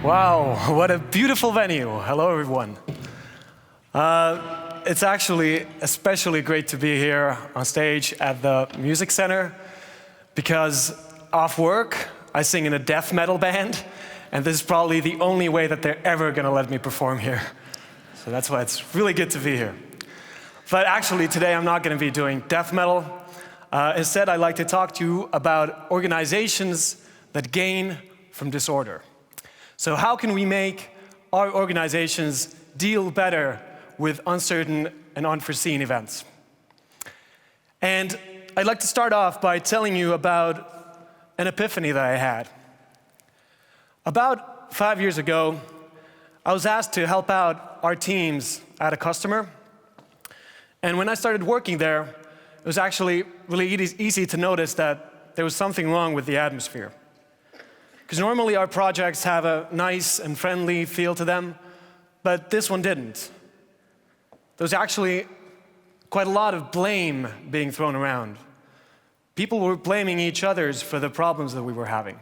Wow, what a beautiful venue. Hello, everyone. It's actually especially great to be here on stage at the Music Center because off work, I sing in a death metal band, and this is probably the only way that they're ever going to let me perform here. So that's why it's really good to be here. But actually, today I'm not going to be doing death metal. Instead, I'd like to talk to you about organizations that gain from disorder. So how can we make our organizations deal better with uncertain and unforeseen events? And I'd like to start off by telling you about an epiphany that I had. About 5 years ago, I was asked to help out our teams at a customer. And when I started working there, it was actually really easy to notice that there was something wrong with the atmosphere. Because normally our projects have a nice and friendly feel to them, but this one didn't. There was actually quite a lot of blame being thrown around. People were blaming each other for the problems that we were having.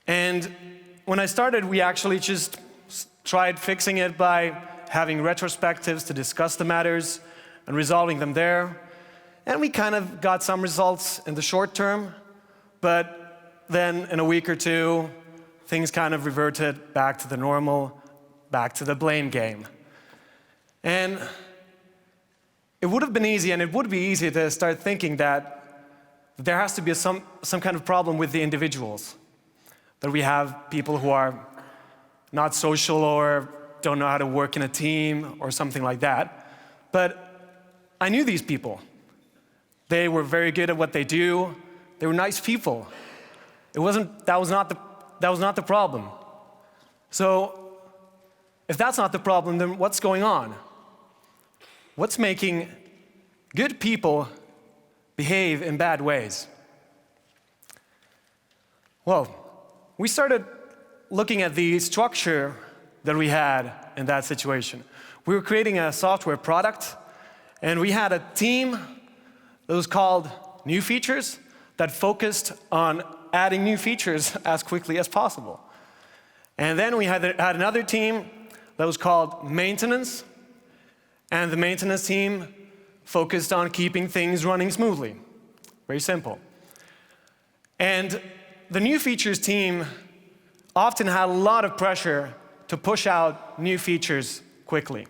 And when I started, we actually just tried fixing it by having retrospectives to discuss the matters and resolving them there. And we kind of got some results in the short term, but then in a week or two, things kind of reverted back to the normal, back to the blame game. And it would have been easy, and it would be easy to start thinking that there has to be some kind of problem with the individuals. That we have people who are not social or don't know how to work in a team or something like that. But I knew these people. They were very good at what they do. They were nice people. That was not the problem. So if that's not the problem, then what's going on? What's making good people behave in bad ways? Well, we started looking at the structure that we had in that situation. We were creating a software product, and we had a team that was called New Features that focused on adding new features as quickly as possible. And then we had another team that was called Maintenance, and the maintenance team focused on keeping things running smoothly. Very simple. And the new features team often had a lot of pressure to push out new features quickly.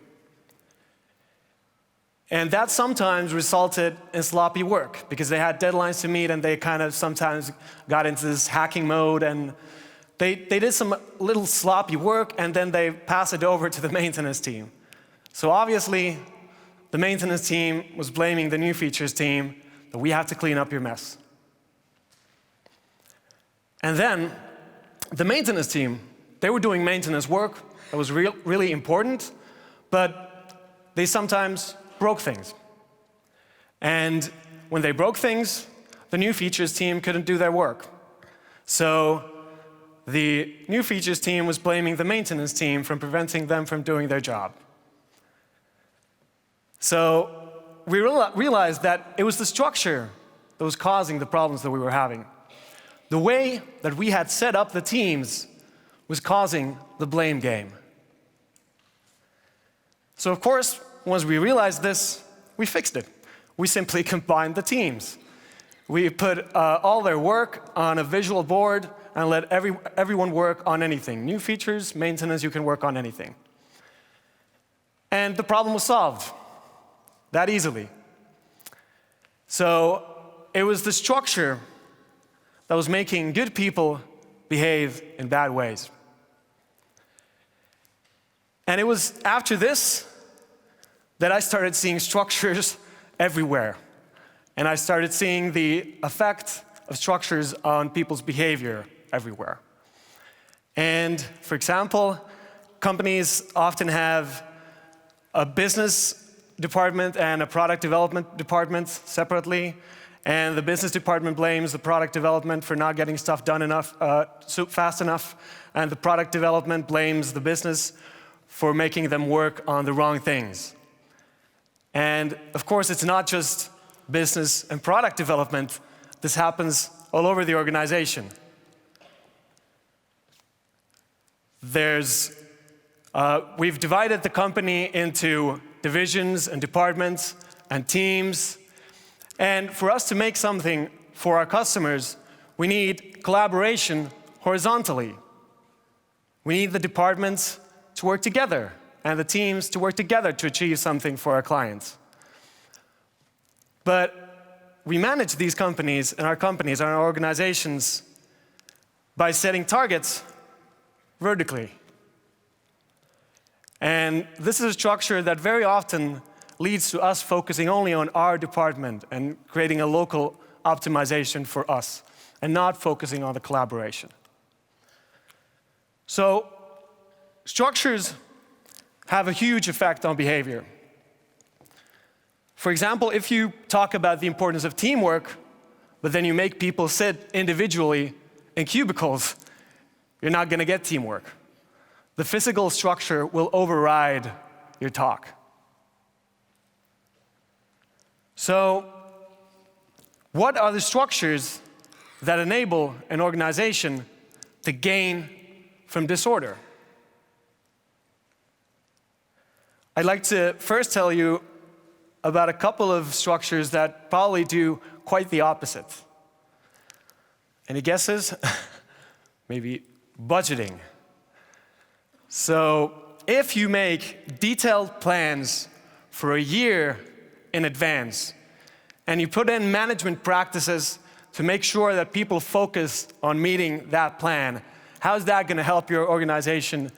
And that sometimes resulted in sloppy work because they had deadlines to meet and they kind of sometimes got into this hacking mode and they did some little sloppy work and then they passed it over to the maintenance team. So obviously, the maintenance team was blaming the new features team that we have to clean up your mess. And then the maintenance team, they were doing maintenance work that was really important, but they sometimes broke things. And when they broke things, the new features team couldn't do their work. So the new features team was blaming the maintenance team for preventing them from doing their job. So we realized that it was the structure that was causing the problems that we were having. The way that we had set up the teams was causing the blame game. So of course, once we realized this, we fixed it. We simply combined the teams. We put all their work on a visual board and let everyone work on anything. New features, maintenance, you can work on anything. And the problem was solved that easily. So it was the structure that was making good people behave in bad ways. And it was after this that I started seeing structures everywhere. And I started seeing the effect of structures on people's behavior everywhere. And for example, companies often have a business department and a product development department separately. And the business department blames the product development for not getting stuff done fast enough. And the product development blames the business for making them work on the wrong things. And of course, it's not just business and product development. This happens all over the organization. we've divided the company into divisions and departments and teams. And for us to make something for our customers, we need collaboration horizontally. We need the departments to work together and the teams to work together to achieve something for our clients. But we manage these companies and our organizations by setting targets vertically. And this is a structure that very often leads to us focusing only on our department and creating a local optimization for us and not focusing on the collaboration. So structures have a huge effect on behavior. For example, if you talk about the importance of teamwork, but then you make people sit individually in cubicles, you're not going to get teamwork. The physical structure will override your talk. So, what are the structures that enable an organization to gain from disorder? I'd like to first tell you about a couple of structures that probably do quite the opposite. Any guesses? Maybe budgeting. So, if you make detailed plans for a year in advance, and you put in management practices to make sure that people focus on meeting that plan, how's that going to help your organization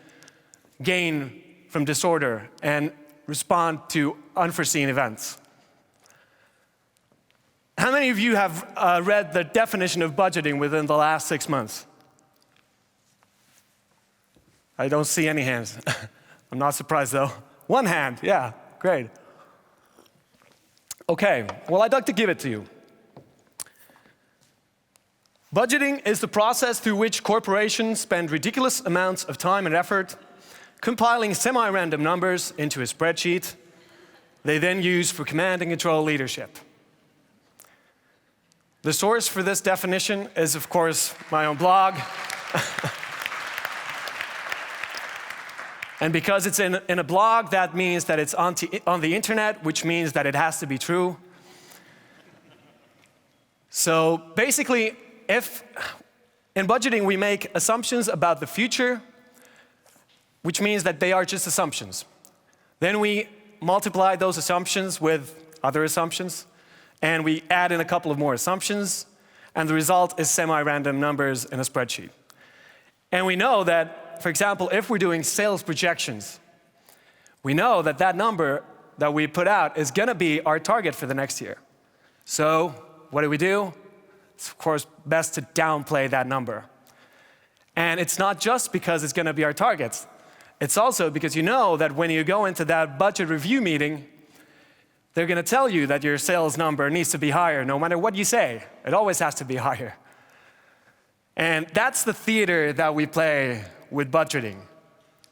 gain from disorder and respond to unforeseen events? How many of you have read the definition of budgeting within the last 6 months? I don't see any hands. I'm not surprised though. One hand, yeah, great. Okay, well, I'd like to give it to you. Budgeting is the process through which corporations spend ridiculous amounts of time and effort compiling semi-random numbers into a spreadsheet they then use for command and control leadership. The source for this definition is, of course, my own blog. And because it's in a blog, that means that it's on the internet, which means that it has to be true. So basically, if in budgeting we make assumptions about the future, which means that they are just assumptions. Then we multiply those assumptions with other assumptions, and we add in a couple of more assumptions, and the result is semi-random numbers in a spreadsheet. And we know that, for example, if we're doing sales projections, we know that that number that we put out is going to be our target for the next year. So what do? It's, of course, best to downplay that number. And it's not just because it's going to be our target. It's also because you know that when you go into that budget review meeting, they're going to tell you that your sales number needs to be higher no matter what you say. It always has to be higher. And that's the theater that we play with budgeting,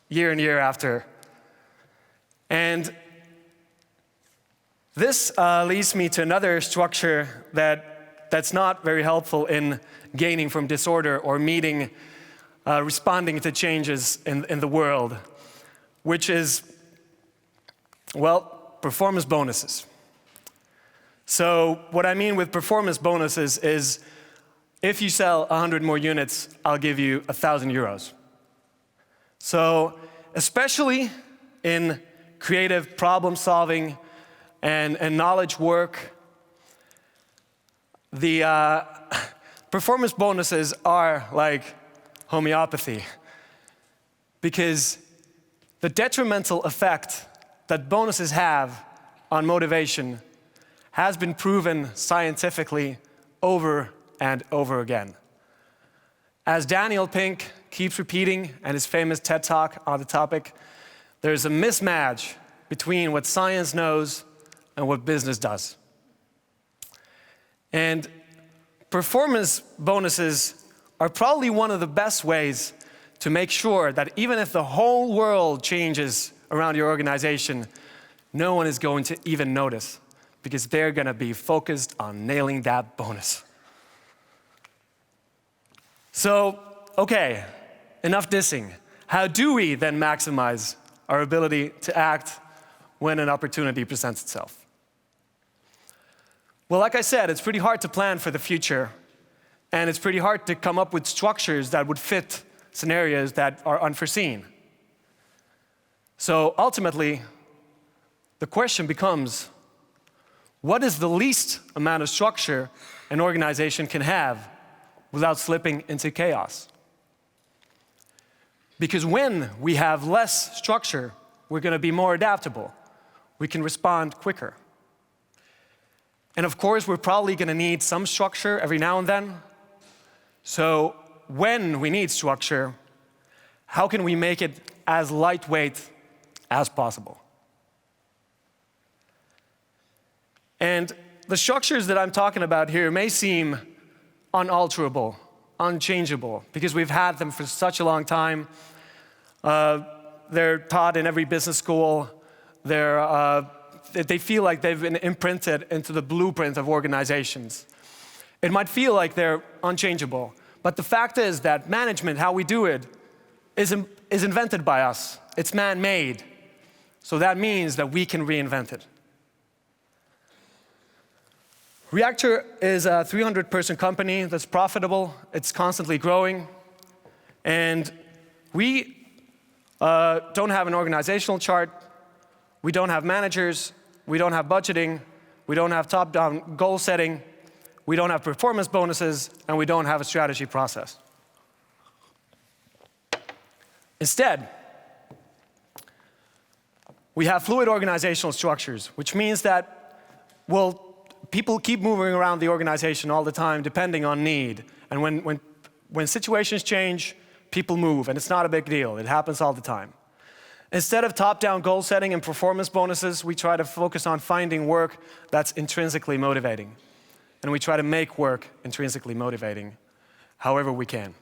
year and year after. And this leads me to another structure that's not very helpful in gaining from disorder or responding to changes in the world, which is, well, performance bonuses. So what I mean with performance bonuses is, if you sell 100 more units, I'll give you 1,000 euros. So especially in creative problem solving and knowledge work, the performance bonuses are like homeopathy, because the detrimental effect that bonuses have on motivation has been proven scientifically over and over again. As Daniel Pink keeps repeating in his famous TED Talk on the topic, there's a mismatch between what science knows and what business does. And performance bonuses are probably one of the best ways to make sure that even if the whole world changes around your organization, no one is going to even notice, because they're going to be focused on nailing that bonus. So, okay, enough dissing. how do we then maximize our ability to act when an opportunity presents itself? Well, like I said, it's pretty hard to plan for the future, and it's pretty hard to come up with structures that would fit scenarios that are unforeseen. So ultimately, the question becomes, what is the least amount of structure an organization can have without slipping into chaos? Because when we have less structure, we're going to be more adaptable. We can respond quicker. And of course, we're probably going to need some structure every now and then. So when we need structure, how can we make it as lightweight as possible? And the structures that I'm talking about here may seem unalterable, unchangeable, because we've had them for such a long time. They're taught in every business school. They feel like they've been imprinted into the blueprint of organizations. It might feel like they're unchangeable, but the fact is that management, how we do it, is invented by us. It's man-made. So that means that we can reinvent it. Reactor is a 300-person company that's profitable. It's constantly growing. And we don't have an organizational chart. We don't have managers. We don't have budgeting. We don't have top-down goal setting. We don't have performance bonuses. And we don't have a strategy process. Instead, we have fluid organizational structures, which means that, well, people keep moving around the organization all the time, depending on need. And when situations change, people move, and it's not a big deal. It happens all the time. Instead of top-down goal setting and performance bonuses, we try to focus on finding work that's intrinsically motivating. And we try to make work intrinsically motivating, however we can.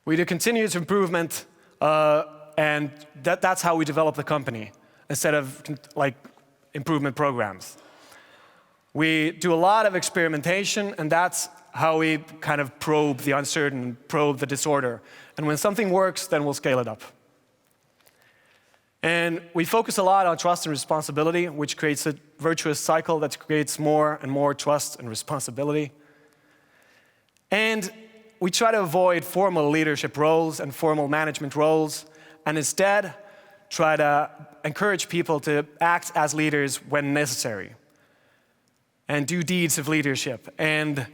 We do continuous improvement, and that's how we develop the company, instead of like improvement programs. We do a lot of experimentation, and that's how we kind of probe the uncertain, probe the disorder. And when something works, then we'll scale it up. And we focus a lot on trust and responsibility, which creates a virtuous cycle that creates more and more trust and responsibility. And we try to avoid formal leadership roles and formal management roles, and instead try to encourage people to act as leaders when necessary and do deeds of leadership. And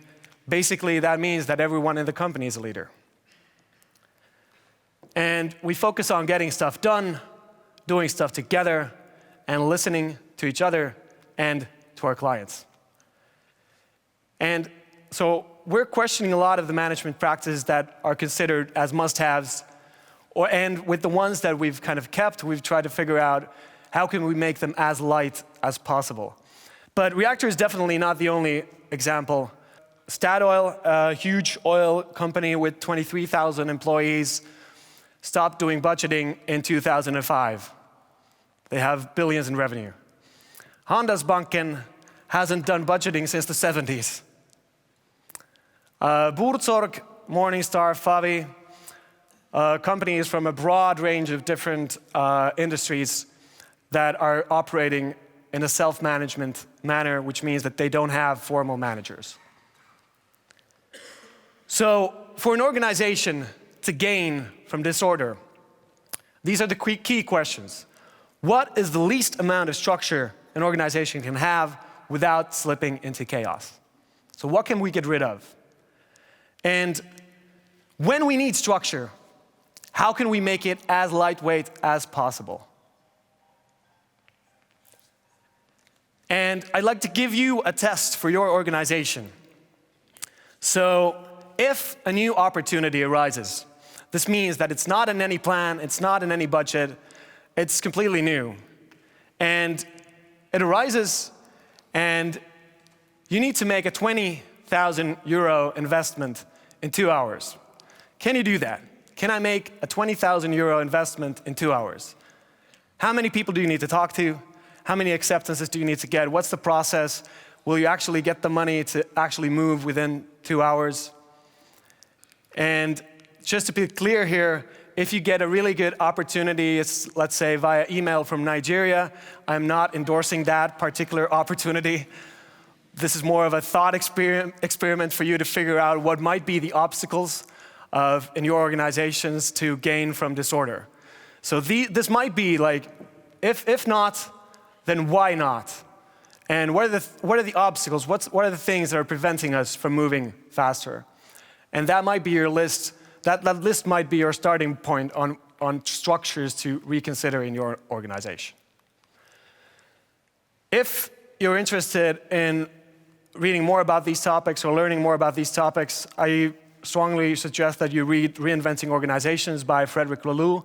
basically that means that everyone in the company is a leader. And we focus on getting stuff done, doing stuff together, and listening to each other and to our clients. And so we're questioning a lot of the management practices that are considered as must-haves, and with the ones that we've kind of kept, we've tried to figure out how can we make them as light as possible. But Reactor is definitely not the only example. Statoil, a huge oil company with 23,000 employees, stopped doing budgeting in 2005. They have billions in revenue. Handelsbanken hasn't done budgeting since the 70s. Buurtzorg, Morningstar, Favi, companies from a broad range of different industries that are operating in a self-management manner, which means that they don't have formal managers. So for an organization to gain from disorder, these are the key questions. What is the least amount of structure an organization can have without slipping into chaos? So what can we get rid of? And when we need structure, how can we make it as lightweight as possible? And I'd like to give you a test for your organization. So if a new opportunity arises, this means that it's not in any plan, it's not in any budget, it's completely new. And it arises, and you need to make a 20,000 euro investment in 2 hours. Can you do that? Can I make a 20,000 euro investment in 2 hours? How many people do you need to talk to? How many acceptances do you need to get? What's the process? Will you actually get the money to actually move within 2 hours? And just to be clear here, if you get a really good opportunity, it's, let's say, via email from Nigeria, I'm not endorsing that particular opportunity. This is more of a thought experiment for you to figure out what might be the obstacles in your organizations to gain from disorder. So this might be like, if not, then why not? And what are the obstacles? What are the things that are preventing us from moving faster? And that might be your list. That list might be your starting point on structures to reconsider in your organization. If you're interested in reading more about these topics or learning more about these topics, I strongly suggest that you read Reinventing Organizations by Frederick Laloux,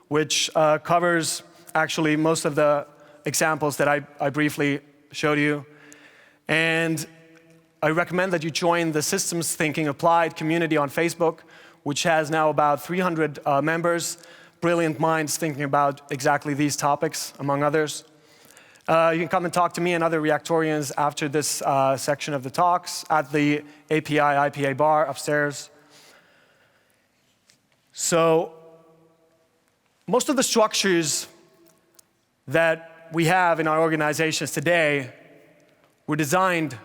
which covers actually most of the examples that I briefly showed you. And I recommend that you join the Systems Thinking Applied community on Facebook, which has now about 300 members, brilliant minds thinking about exactly these topics, among others. You can come and talk to me and other Reactorians after this section of the talks at the API IPA bar upstairs. So most of the structures that we have in our organizations today were designed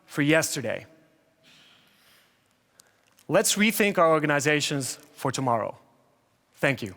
for yesterday. Let's rethink our organizations for tomorrow. Thank you.